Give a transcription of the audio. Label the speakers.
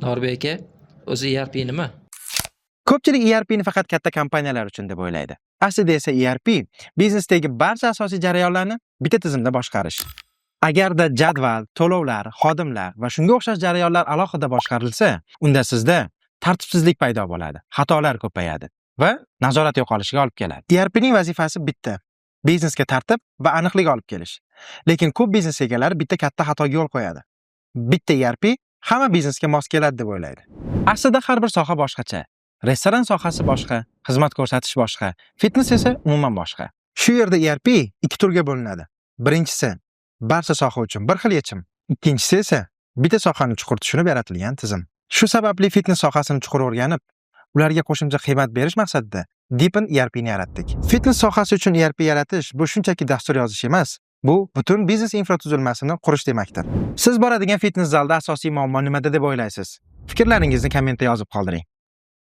Speaker 1: Norbek aka, o'zi ERP nima?
Speaker 2: Ko'pchilik ERPni faqat katta kompaniyalar uchun deb o'ylaydi. Aslida esa ERP biznesdagi barcha asosiy jarayonlarni bitta tizimda boshqarish. Agarda jadval, to'lovlar, xodimlar va shunga o'xshash jarayonlar alohida boshqarilsa, unda sizda tartibsizlik paydo bo'ladi, xatolar ko'payadi va nazorat yo'qolishiga olib keladi. ERPning vazifasi bitta: biznesga tartib va aniqlik olib kelish. Lekin ko'p biznes egalari bitta katta xatoga yo'l qo'yadi. Bitta ERP hamma biznesga mos keladi deb o'ylaydi. Aslida har bir soha boshqacha. Restoran sohasi boshqa, xizmat ko'rsatish boshqa, fitness esa umuman boshqa. Shu yerda ERP ikki turga bo'linadi. Birinchisi barcha soha uchun bir xil yechim. Ikkinchisi esa bitta sohani chuqur tushunib yaratilgan tizim. Shu sababli fitness sohasini chuqur o'rganib, ularga qo'shimcha qiymat berish maqsadida Deepen ERP ni yaratdik. Fitness sohasi uchun ERP yaratish bu shunchaki dastur yozish emas, bu butun biznes infratuzilmasini qurish demakdir. Siz boradigan fitness zalda asosiy muammo nimada deb o'ylaysiz? Fikrlaringizni kommentda yozib qoldiring.